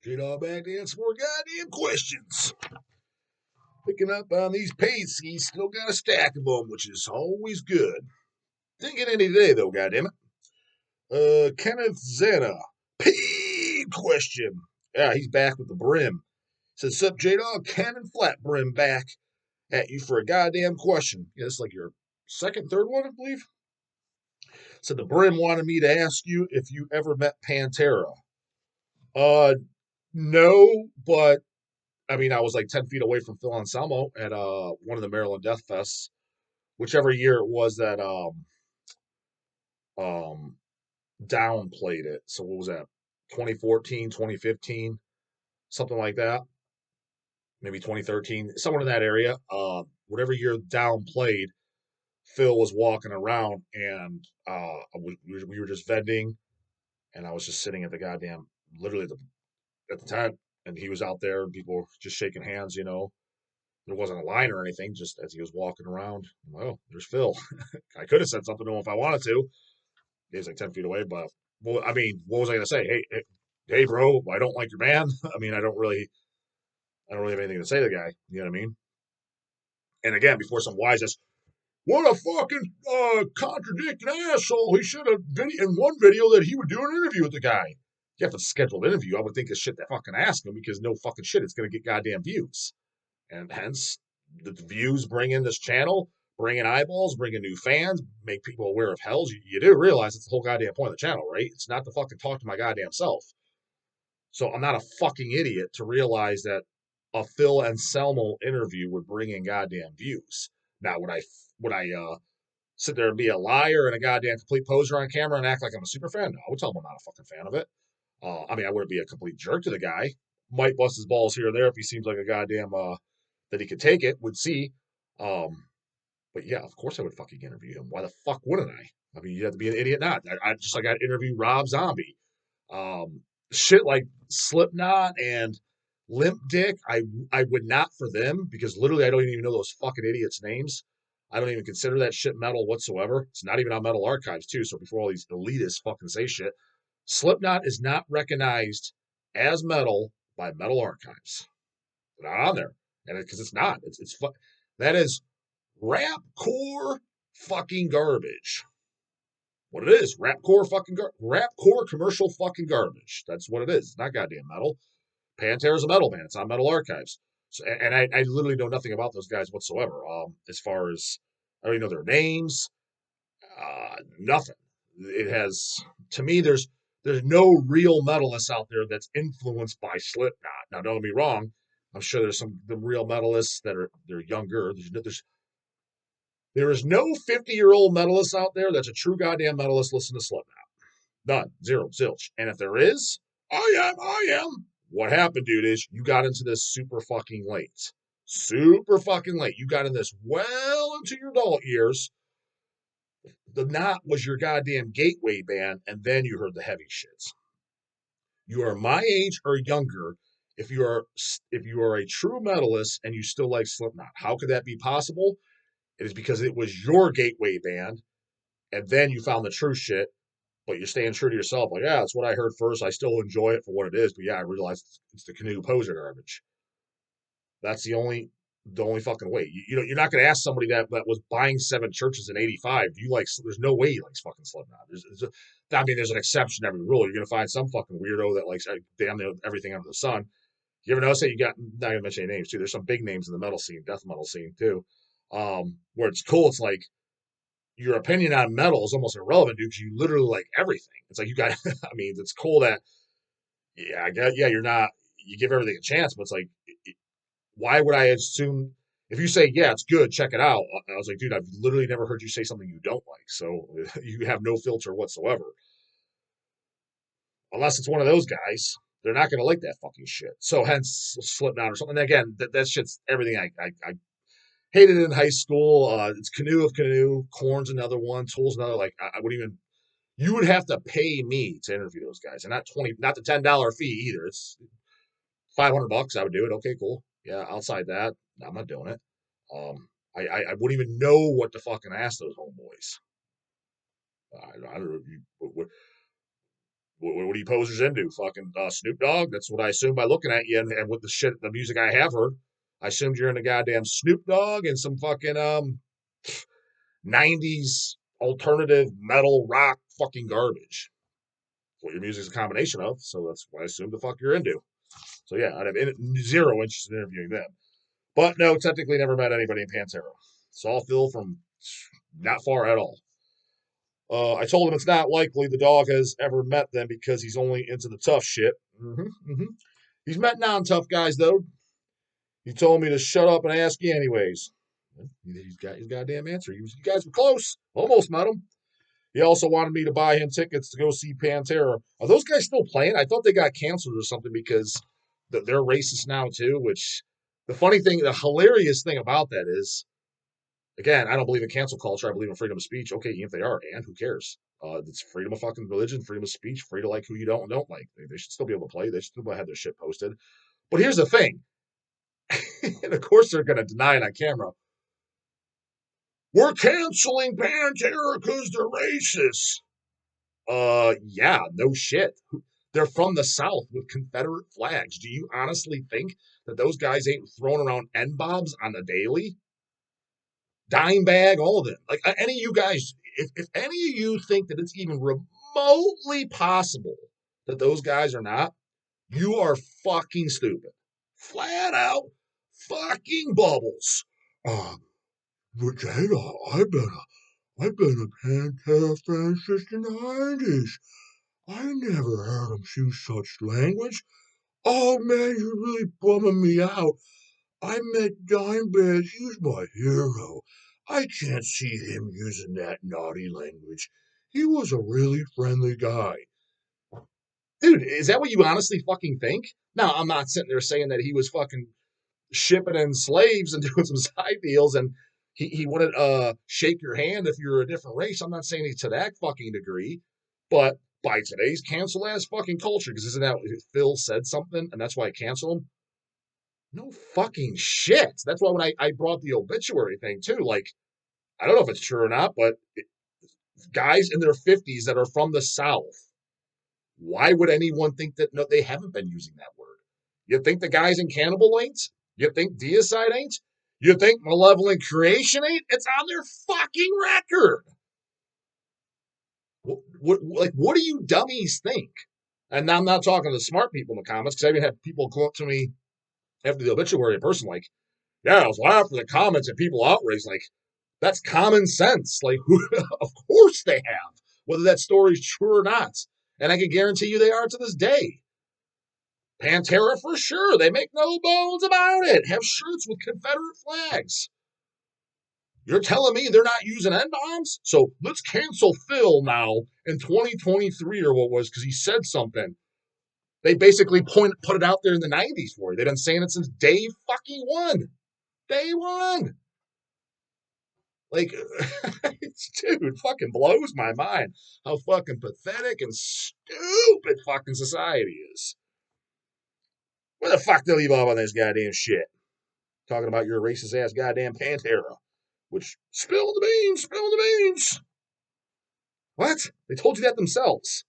J-Dog back to answer more goddamn questions. Picking up on these paid skis, still got a stack of them, which is always good. Didn't get any today, though, goddammit. Kenneth Zeta. Paid question. Yeah, he's back with the brim. Says, sup, J-Dog, Cannon Flat Brim back at you for a goddamn question. Yeah, this is like your third one, I believe. Said the brim wanted me to ask you if you ever met Pantera. Uh, no, but I mean, I was like 10 feet away from Phil Anselmo at one of the Maryland Death Fests, whichever year it was that um downplayed it. So what was that? 2014, 2015, something like that. Maybe 2013, somewhere in that area. Whatever year downplayed, Phil was walking around and we were just vending, and I was just sitting at the goddamn, literally at the tent, and he was out there, and people were just shaking hands, There wasn't a line or anything, just as he was walking around. Well, there's Phil. I could have said something to him if I wanted to. He was like 10 feet away, but, well, I mean, what was I going to say? Hey, bro, I don't like your man. I mean, I don't really have anything to say to the guy. You know what I mean? And again, before some wise ass, what a fucking contradicting asshole. He should have in one video that he would do an interview with the guy. You have to schedule an interview. I would think it's shit to fucking ask him, because no fucking shit, it's going to get goddamn views. And hence, the views bring in this channel, bring in eyeballs, bring in new fans, make people aware of hells. You do realize it's the whole goddamn point of the channel, right? It's not to fucking talk to my goddamn self. So I'm not a fucking idiot to realize that a Phil Anselmo interview would bring in goddamn views. Now, would I sit there and be a liar and a goddamn complete poser on camera and act like I'm a super fan? No, I would tell him I'm not a fucking fan of it. I mean, I wouldn't be a complete jerk to the guy. Might bust his balls here or there if he seems like a goddamn that he could take it. Would see. But yeah, of course I would fucking interview him. Why the fuck wouldn't I? I mean, you have to be an idiot not. I just like I'd interview Rob Zombie. Um, Shit like Slipknot and Limp Dick, I would not for them, because literally I don't even know those fucking idiots' names. I don't even consider that shit metal whatsoever. It's not even on Metal Archives too. So before all these elitists fucking say shit, Slipknot is not recognized as metal by Metal Archives. They're not on there, and because it's not. That is rap core fucking garbage. What it is, rap core commercial fucking garbage. That's what it is. It's not goddamn metal. Pantera's a metal band. It's on Metal Archives. So, and I literally know nothing about those guys whatsoever. As far as I don't even know their names. Nothing. It has, to me. There's no real metalists out there that's influenced by Slipknot. Now, don't get me wrong. I'm sure there's some the real metalists that they're younger. There is no 50-year-old metalist out there that's a true goddamn metalist listening to Slipknot. None. Zero. Zilch. And if there is, I am. What happened, dude, is you got into this super fucking late. Super fucking late. You got in this well into your adult years. The Knot was your goddamn gateway band, and then you heard the heavy shits. You are my age or younger if you are a true metalist and you still like Slipknot. How could that be possible? It is because it was your gateway band, and then you found the true shit, but you're staying true to yourself. Like, yeah, that's what I heard first. I still enjoy it for what it is, but yeah, I realize it's the canoe poser garbage. That's the only fucking way. You're not going to ask somebody that was buying 7 churches in '85. Do you like? There's no way he likes fucking Slipknot. I mean, there's an exception to every rule. You're going to find some fucking weirdo that likes damn near everything under the sun. You ever notice that you got, not going to mention any names too? There's some big names in the metal scene, death metal scene too, where it's cool. It's like your opinion on metal is almost irrelevant, dude, because you literally like everything. It's like you got, I mean, it's cool that, yeah, I guess, yeah, you give everything a chance, but it's like, why would I assume, if you say, yeah, it's good, check it out? I was like, dude, I've literally never heard you say something you don't like. So you have no filter whatsoever. Unless it's one of those guys, they're not going to like that fucking shit. So hence Slipknot or something. And again, that shit's everything I hated in high school. It's Canoe of Canoe, Korn's another one, Tool's another. Like I wouldn't even. You would have to pay me to interview those guys, and not the $10 fee either. It's $500. I would do it. Okay, cool. Yeah, outside that, I'm not doing it. I wouldn't even know what to fucking ask those homeboys. I don't know. What are you posers into? Fucking Snoop Dogg? That's what I assume by looking at you and with the music I have heard. I assumed you're into goddamn Snoop Dogg and some fucking 90s alternative metal rock fucking garbage. What your music's a combination of, so that's what I assume the fuck you're into. So yeah, I'd have zero interest in interviewing them. But no, technically never met anybody in Pantera. Saw Phil from not far at all. I told him it's not likely the dog has ever met them because he's only into the tough shit. He's met non-tough guys though. He told me to shut up and ask you anyways. He's got his goddamn answer. You guys were close. Almost met him. He also wanted me to buy him tickets to go see Pantera. Are those guys still playing? I thought they got canceled or something because they're racist now too, which the hilarious thing about that is, again, I don't believe in cancel culture. I believe in freedom of speech. Okay, even if they are, and who cares? It's freedom of fucking religion, freedom of speech, free to like who you don't and don't like. They should still be able to play. They should still have their shit posted. But here's the thing. And of course they're going to deny it on camera. We're canceling Pantera because they're racist. Yeah, no shit. They're from the South with Confederate flags. Do you honestly think that those guys ain't throwing around N-bombs on the daily? Dime bag, all of them. Like any of you guys, if any of you think that it's even remotely possible that those guys are not, you are fucking stupid. Flat out fucking bubbles. Vegeta, I've been a Pantera fan since the 90s. I never heard him use such language. Oh man, you're really bumming me out. I met Dimebag, he's my hero. I can't see him using that naughty language. He was a really friendly guy. Dude, is that what you honestly fucking think? Now, I'm not sitting there saying that he was fucking shipping in slaves and doing some side deals and he wouldn't shake your hand if you're a different race. I'm not saying he's to that fucking degree, but by today's cancel ass fucking culture, because isn't that Phil said something and that's why I cancel him? No fucking shit. That's why when I brought the obituary thing too, like, I don't know if it's true or not, but guys in their 50s that are from the South, why would anyone think that no, they haven't been using that word? You think the guys in Cannibal ain't? You think Deicide ain't? You think Malevolent Creation ain't? It's on their fucking record. What do you dummies think? And now I'm not talking to smart people in the comments because I even had people come up to me after the obituary in person, like, yeah, I was laughing at the comments and people outraged. Like, that's common sense. Like, of course they have, whether that story's true or not. And I can guarantee you they are to this day. Pantera for sure. They make no bones about it. Have shirts with Confederate flags. You're telling me they're not using N-bombs? So let's cancel Phil now in 2023 or what was because he said something. They basically put it out there in the 90s for you. They've been saying it since day fucking one. Day one. Like, dude, fucking blows my mind how fucking pathetic and stupid fucking society is. Where the fuck do you leave off on this goddamn shit? Talking about your racist ass goddamn Pantera. Which, spill the beans, spill the beans. What? They told you that themselves.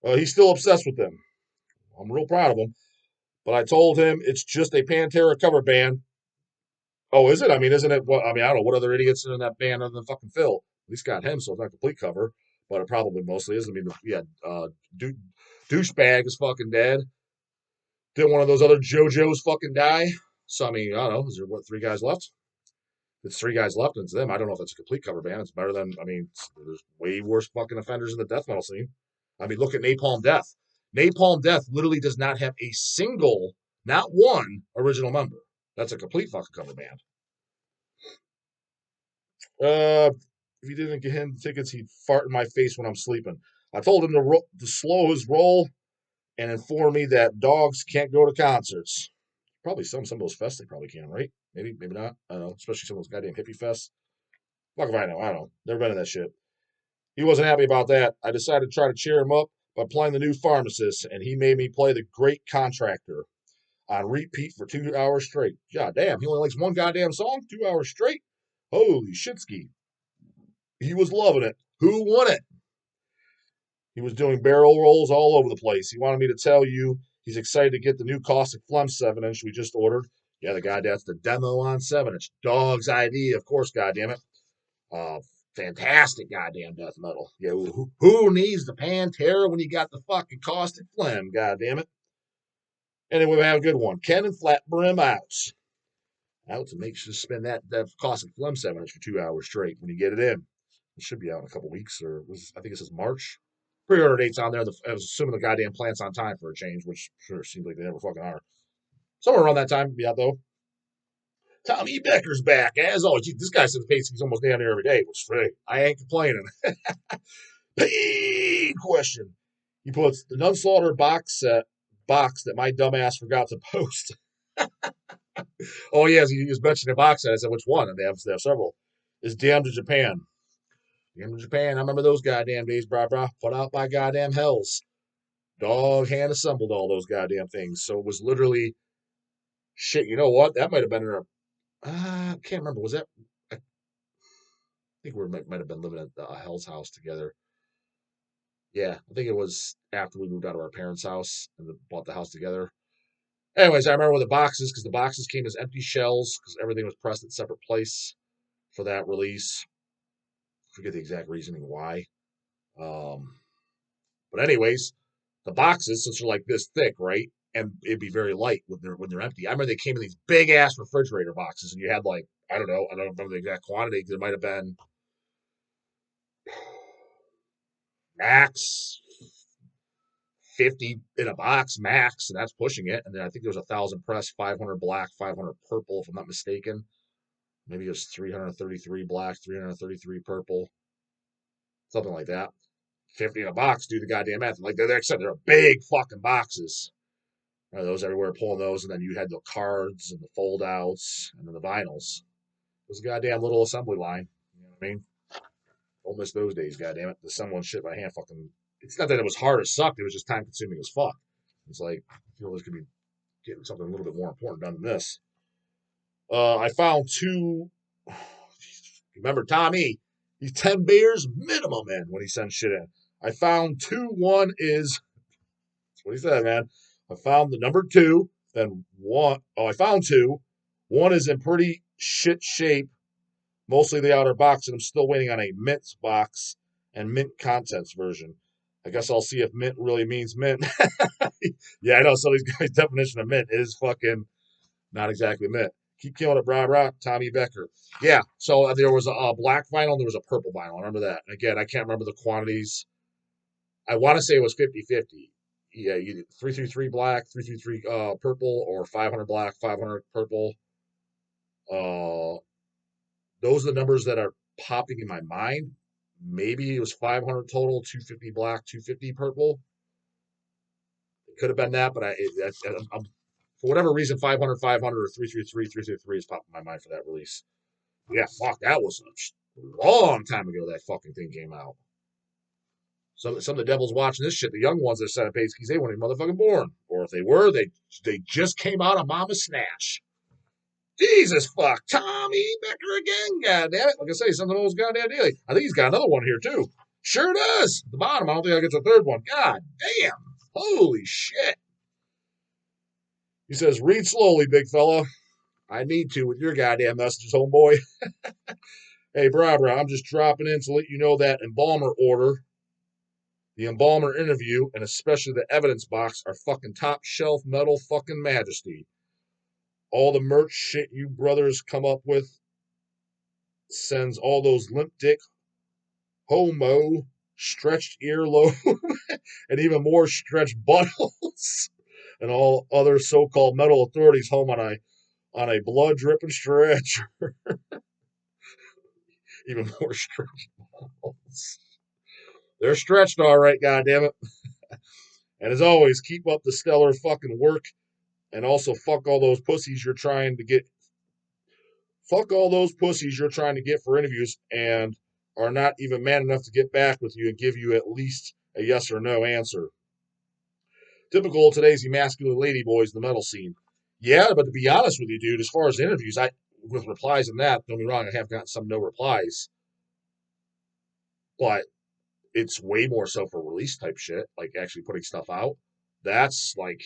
He's still obsessed with them. I'm real proud of him. But I told him it's just a Pantera cover band. Oh, is it? I mean, isn't it? Well, I mean, I don't know what other idiots in that band other than fucking Phil. At least got him, so it's not a complete cover. But it probably mostly is. I mean, yeah, douchebag is fucking dead. Didn't one of those other JoJo's fucking die? So I mean, I don't know. Is there what 3 guys left? It's 3 guys left, and it's them. I don't know if it's a complete cover band. It's better than. I mean, there's way worse fucking offenders in the death metal scene. I mean, look at Napalm Death. Napalm Death literally does not have a single, not one original member. That's a complete fucking cover band. If he didn't get him tickets, he'd fart in my face when I'm sleeping. I told him to slow his roll and inform me that dogs can't go to concerts. Probably some of those fests they probably can, right? Maybe not. I don't know. Especially some of those goddamn hippie fests. Fuck if I know. I don't know. Never been in that shit. He wasn't happy about that. I decided to try to cheer him up by playing the new pharmacist, and he made me play the great contractor on repeat for 2 hours straight. God damn, he only likes one goddamn song, 2 hours straight. Holy shitski. He was loving it. Who won it? He was doing barrel rolls all over the place. He wanted me to tell you he's excited to get the new Caustic Phlegm 7-inch we just ordered. Yeah, the guy, that's the demo on 7-inch. Dog's ID, of course, goddammit. Uh, Fantastic goddamn death metal. Yeah, who needs the Pantera when you got the fucking Caustic Phlegm, goddammit? Anyway, we have a good one. Ken and Flat Brim out. Out to make sure to spend that Caustic Phlegm 7-inch for 2 hours straight when you get it in. It should be out in a couple weeks, or I think it says March. Pre-order dates on there. I was assuming the goddamn plant's on time for a change, which sure seems like they never fucking are. Somewhere around that time, yeah, though. Tommy Becker's back, as always. This guy says he's almost down here every day, which is I ain't complaining. Paid question. He puts the Nunslaughter box that my dumbass forgot to post. Oh, yes, he was mentioning a box set. I said, which one? And they have several. Is Damn to Japan. Damn to Japan. I remember those goddamn days, brah. Put out by goddamn hells. Dog hand assembled all those goddamn things. So it was literally shit. You know what? That might have been in a. I can't remember. Was that? I think we might have been living at Hell's house together. Yeah, I think it was after we moved out of our parents' house and bought the house together. Anyways, I remember with the boxes because the boxes came as empty shells because everything was pressed at a separate place for that release. I forget the exact reasoning why. But anyways, the boxes, since they're like this thick, right? And it'd be very light when they're empty. I remember they came in these big ass refrigerator boxes, and you had like I don't remember the exact quantity. There might have been max 50 in a box, max, and that's pushing it. And then I think there was 1,000 press, 500 black, 500 purple, if I'm not mistaken. Maybe it was 333 black, 333 purple, something like that. 50 in a box, do the goddamn math. Like I said, they're big fucking boxes. Those everywhere, pulling those, and then you had the cards and the fold outs and then the vinyls. It was a goddamn little assembly line. You know what I mean? Don't miss those days, goddamn it. The someone shit by hand fucking. It's not that it was hard or sucked, it was just time consuming as fuck. It's like, I feel this could be getting something a little bit more important done than this. I found two. Remember Tommy? He's 10 beers minimum in when he sends shit in. I found two. One is, that's what he said, man. I found the number 2, then one. Oh, I found 2. One is in pretty shit shape, mostly the outer box, and I'm still waiting on a mint box and mint contents version. I guess I'll see if mint really means mint. Yeah, I know. So these guys' definition of mint is fucking not exactly mint. Keep killing it, brah. Tommy Becker. Yeah, so there was a black vinyl and there was a purple vinyl. I remember that. Again, I can't remember the quantities. I want to say it was 50-50. Yeah, 333 black, 333 purple, or 500 black, 500 purple. Those are the numbers that are popping in my mind. Maybe it was 500 total, 250 black, 250 purple. It could have been that, but I'm for whatever reason, 500, 500, or 333, 333 is popping in my mind for that release. Yeah, fuck, that was a long time ago that fucking thing came out. Some of the devils watching this shit, the young ones that set up page keys, they weren't even motherfucking born. Or if they were, they just came out of Mama's snatch. Jesus fuck, Tommy Becker again, goddamn it. Like I say, something almost goddamn daily. I think he's got another one here too. Sure does. At the bottom, I don't think I get a third one. God damn. Holy shit. He says, read slowly, big fella. I need to with your goddamn messages, homeboy. Hey, brah, I'm just dropping in to let you know that embalmer order, the embalmer interview, and especially the evidence box are fucking top shelf metal fucking majesty. All the merch shit you brothers come up with sends all those limp dick, homo, stretched earlobe, and even more stretched buttholes, and all other so-called metal authorities home on a blood dripping stretcher. Even more stretched buttholes. They're stretched all right, goddammit. And as always, keep up the stellar fucking work, and also fuck all those pussies you're trying to get. Fuck all those pussies you're trying to get for interviews and are not even man enough to get back with you and give you at least a yes or no answer. Typical of today's emasculated ladyboys in the metal scene. Yeah, but to be honest with you, dude, as far as interviews, with replies and that, don't be wrong, I have gotten some no replies. But it's way more so for release type shit, like actually putting stuff out. That's like,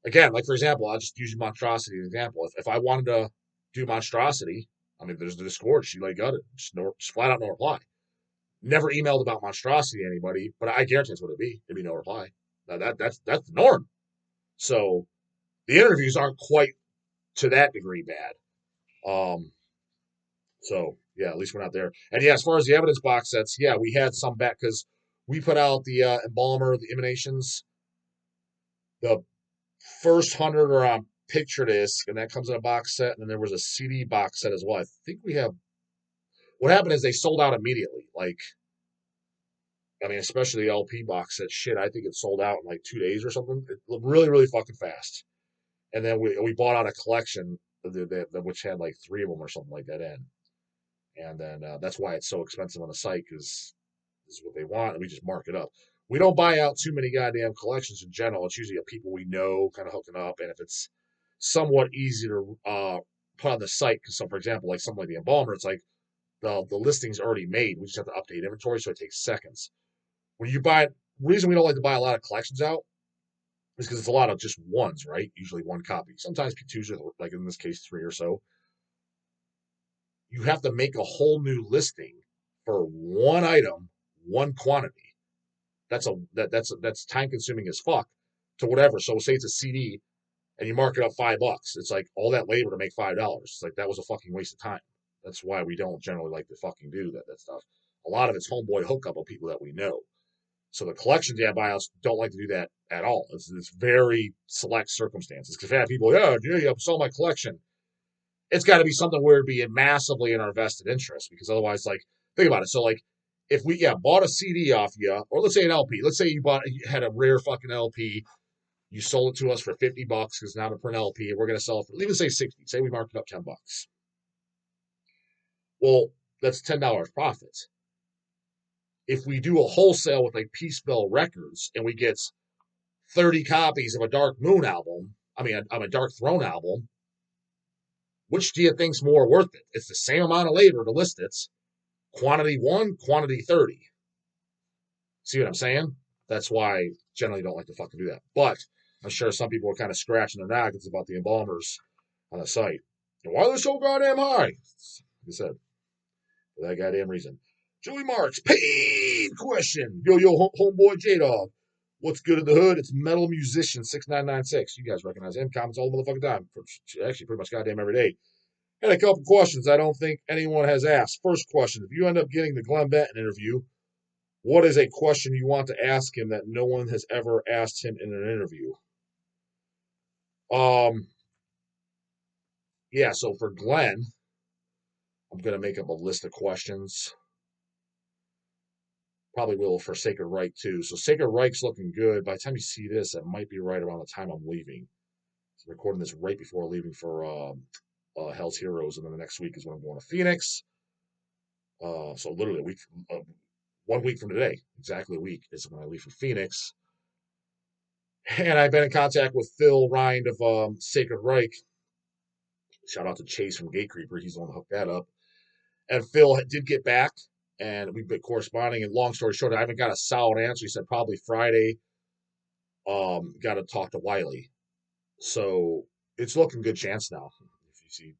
again, like for example, I'll just use Monstrosity as an example. If I wanted to do Monstrosity, I mean, there's the Discord. She like got it, just flat out no reply. Never emailed about Monstrosity to anybody, but I guarantee that's what it'd be. It'd be no reply. That's the norm. So the interviews aren't quite to that degree bad. Um, so yeah, at least we're not there. And yeah, as far as the evidence box sets, yeah, we had some back because we put out the embalmer, the emanations. The first 100 are on picture disc, and that comes in a box set. And then there was a CD box set as well. I think we have. What happened is they sold out immediately. Like, I mean, especially the LP box set. Shit, I think it sold out in like 2 days or something. It really, really fucking fast. And then we bought out a collection which had like 3 of them or something like that in. And then that's why it's so expensive on the site because this is what they want, and we just mark it up. We don't buy out too many goddamn collections in general. It's usually people we know kind of hooking up, and if it's somewhat easy to put on the site, because so for example, like something like the embalmer, it's like the listing's already made. We just have to update inventory, so it takes seconds. When you buy, reason we don't like to buy a lot of collections out is because it's a lot of just ones, right? Usually one copy. Sometimes twos, like in this case, 3 or so. You have to make a whole new listing for one item, one quantity. That's time consuming as fuck to whatever. So say it's a CD and you mark it up $5. It's like all that labor to make $5. It's like that was a fucking waste of time. That's why we don't generally like to fucking do that stuff. A lot of it's homeboy hookup of people that we know. So the collections buyouts don't like to do that at all. It's very select circumstances. Because if I have people, you sell my collection, it's got to be something where it'd be massively in our vested interest. Because otherwise, like, think about it. So like, if we bought a CD off you, or let's say an LP. Let's say you had a rare fucking LP. You sold it to us for $50 because it's not a print LP, and we're gonna sell it for even say 60. Say we marked it up $10. Well, that's $10 profit. If we do a wholesale with like Peace Bell Records and we get 30 copies of a Dark Moon album, I'm a Dark Throne album, which do you think's more worth it? It's the same amount of labor to list it. Quantity 1, quantity 30. See what I'm saying? That's why I generally don't like to fucking do that. But I'm sure some people are kind of scratching their noggins about the embalmers on the site. And why are they so goddamn high? Like I said, for that goddamn reason. Joey Marks, paid question. Yo, homeboy J-Dog. What's good in the hood? It's Metal Musician 6996. You guys recognize him. Comments all the motherfucking time. Actually, pretty much goddamn every day. Had a couple questions I don't think anyone has asked. First question. If you end up getting the Glenn Benton interview, what is a question you want to ask him that no one has ever asked him in an interview? Yeah, so for Glenn, I'm going to make up a list of questions. Probably will for Sacred Reich too. So Sacred Reich's looking good. By the time you see this, it might be right around the time I'm leaving. So I'm recording this right before leaving for Hell's Heroes, and then the next week is when I'm going to Phoenix. So literally a week, 1 week from today, exactly a week is when I leave for Phoenix. And I've been in contact with Phil Rind of Sacred Reich. Shout out to Chase from Gatecreeper. He's the one who hooked that up. And Phil did get back, and we've been corresponding. And long story short, I haven't got a solid answer. He said probably Friday. Got to talk to Wiley. So it's looking good chance now. If you see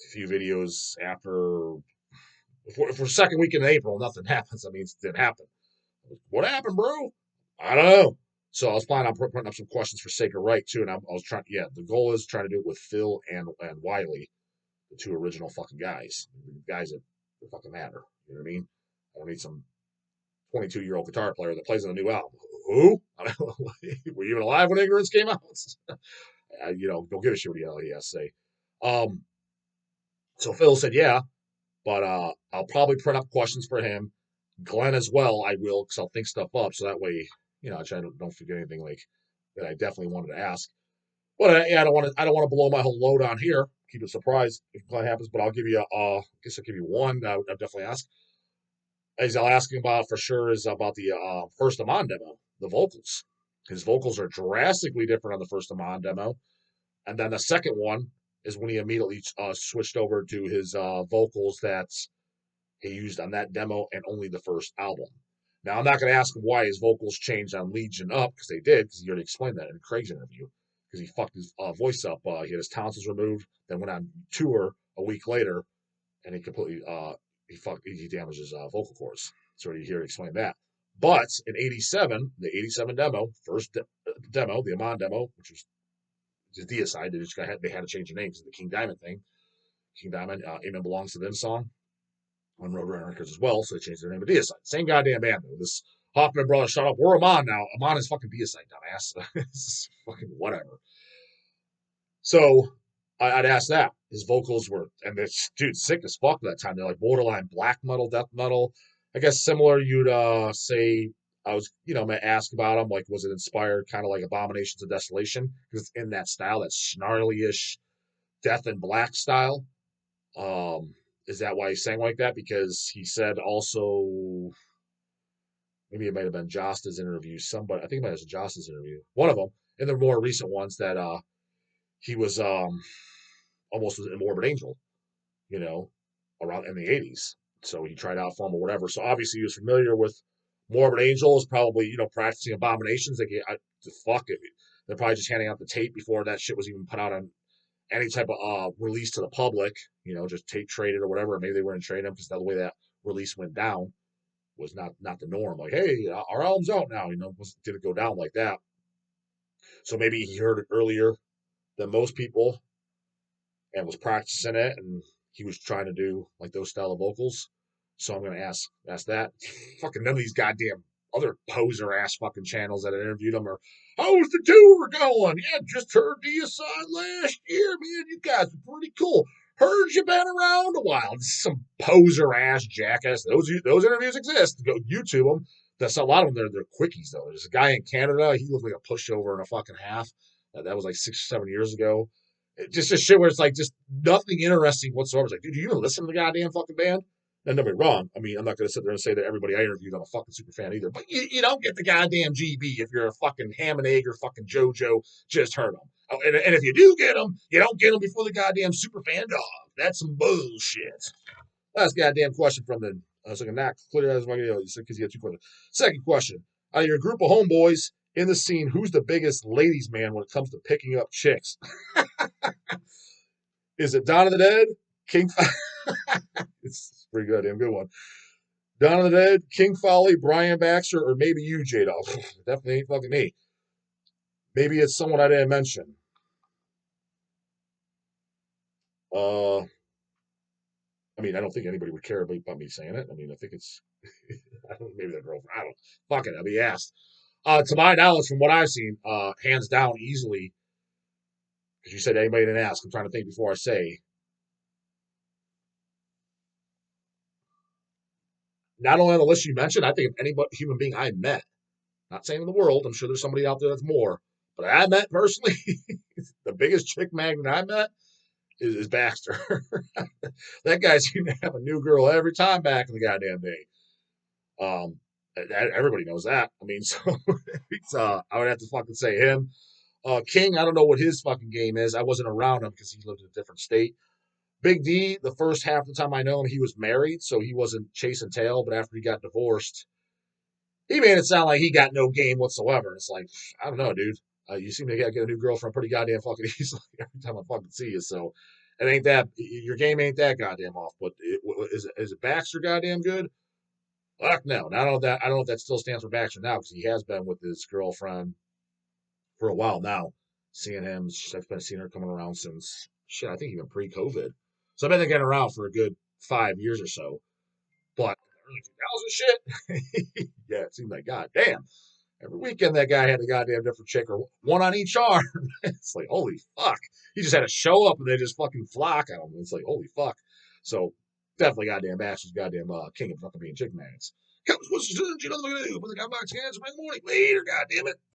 a few videos after, if we're second week in April, nothing happens. I mean, it didn't happen. What happened, bro? I don't know. So I was planning on putting up some questions for Sacred Reich too, and I was trying. Yeah, the goal is trying to do it with Phil and Wiley, the 2 original fucking guys, the guys that fucking matter. You know what I mean? I don't need some 22-year-old guitar player that plays on a new album. Who? Were you even alive when Ignorance came out? Don't give a shit what he has to say. So Phil said, yeah, but I'll probably print up questions for him. Glenn as well, I will, because I'll think stuff up, so that way, I try to don't forget anything like that I definitely wanted to ask. But I don't want to blow my whole load on here. Keep it a surprise if that happens. But I'll give you, I guess I'll give you one that I'll definitely ask. As I'll ask him about for sure is about the first Amon demo, the vocals. His vocals are drastically different on the first Amon demo, and then the second one is when he immediately switched over to his vocals that he used on that demo and only the first album. Now, I'm not going to ask him why his vocals changed on Legion Up, because they did, because he already explained that in Craig's interview, because he fucked his voice up. He had his tonsils removed, then went on tour a week later, and he completely he damaged his vocal cords. So you hear explain that. But in '87, the '87 demo, first demo, the Amon demo, which was the Deicide, they had to change the name because of the King Diamond thing. King Diamond, Amen Belongs to Them song on Roadrunner Records as well, so they changed their name to Deicide. Same goddamn band though. This Hoffman brothers, shut up. We're Amon now. Amon is fucking Deicide, dumbass. It's fucking whatever. So I'd ask that. His vocals were, and this dude sick as fuck at that time. They're like borderline black metal, death metal. I guess similar. You'd say I was, ask about him. Like, was it inspired kind of like Abominations of Desolation? Because it's in that style, that snarly-ish death and black style. Is that why he sang like that? Because he said also, maybe it might have been Josta's interview. Somebody, I think it might have been Josta's interview. One of them, in the more recent ones, that he was almost a morbid angel, you know, around in the '80s. So he tried out for him or whatever. So obviously he was familiar with morbid angels, probably practicing abominations. Fuck it, they're probably just handing out the tape before that shit was even put out on any type of release to the public. Just tape traded or whatever. Maybe they weren't trading them because the way that release went down was not the norm. Like, hey, our album's out now. Didn't go down like that. So maybe he heard it earlier than most people and was practicing it, and he was trying to do like those style of vocals. So I'm gonna ask that. Fucking none of these goddamn other poser ass fucking channels that interviewed him are, how's the tour going? Yeah, just heard Deicide last year, man. You guys are pretty cool. Heard you been around a while. Some poser ass jackass. Those interviews exist. Go YouTube them. That's a lot of them. They're quickies though. There's a guy in Canada. He looked like a pushover and a fucking half. That was like 6 or 7 years ago. Just a shit where it's like just nothing interesting whatsoever. It's like, dude, do you even listen to the goddamn fucking band? And don't be wrong. I mean, I'm not going to sit there and say that everybody I interviewed, I'm a fucking super fan either. But you don't get the goddamn GB if you're a fucking ham and egg or fucking JoJo just heard them. Oh, and if you do get them, you don't get them before the goddamn super fan dog. That's some bullshit. Last goddamn question from the. I was like, not clear as because you had 2 questions. Second question: out of your group of homeboys in the scene, who's the biggest ladies' man when it comes to picking up chicks? Is it Dawn of the Dead? King. It's pretty good, damn good one. Dawn of the Dead, King Folly, Brian Baxter, or maybe you, J-Dog. Definitely ain't fucking me. Maybe it's someone I didn't mention. I mean, I don't think anybody would care about me saying it. I mean, I think it's maybe their girlfriend. I don't know. Fuck it, I'll be asked. To my knowledge, from what I've seen, hands down, easily, because you said anybody didn't ask. I'm trying to think before I say. Not only on the list you mentioned, I think of any human being I met. Not saying in the world. I'm sure there's somebody out there that's more. But I met personally, the biggest chick magnet I met is Baxter. That guy seemed to have a new girl every time back in the goddamn day. Everybody knows that. I mean, so I would have to fucking say him. King, I don't know what his fucking game is. I wasn't around him because he lived in a different state. Big D, the first half of the time I know him, he was married, so he wasn't chasing tail. But after he got divorced, he made it sound like he got no game whatsoever. It's like, I don't know, dude. You seem to get a new girlfriend pretty goddamn fucking easily every time I fucking see you. So it ain't that your game ain't that goddamn off. But is it Baxter goddamn good? Fuck no. I don't know that. I don't know if that still stands for Baxter now because he has been with his girlfriend for a while now. Seeing him, I've been seeing her coming around since shit. I think even pre-COVID. So I've been getting around for a good 5 years or so. But early 2000 shit, yeah, it seemed like goddamn. Every weekend that guy had a goddamn different chick or one on each arm. It's like, holy fuck. He just had to show up and they just fucking flock on him. It's like, holy fuck. So definitely goddamn Ash's goddamn king of fucking being chick magnets. Comes, what's the you know what I'm gonna do? Put the guy box hands in the morning. Later, goddamn it.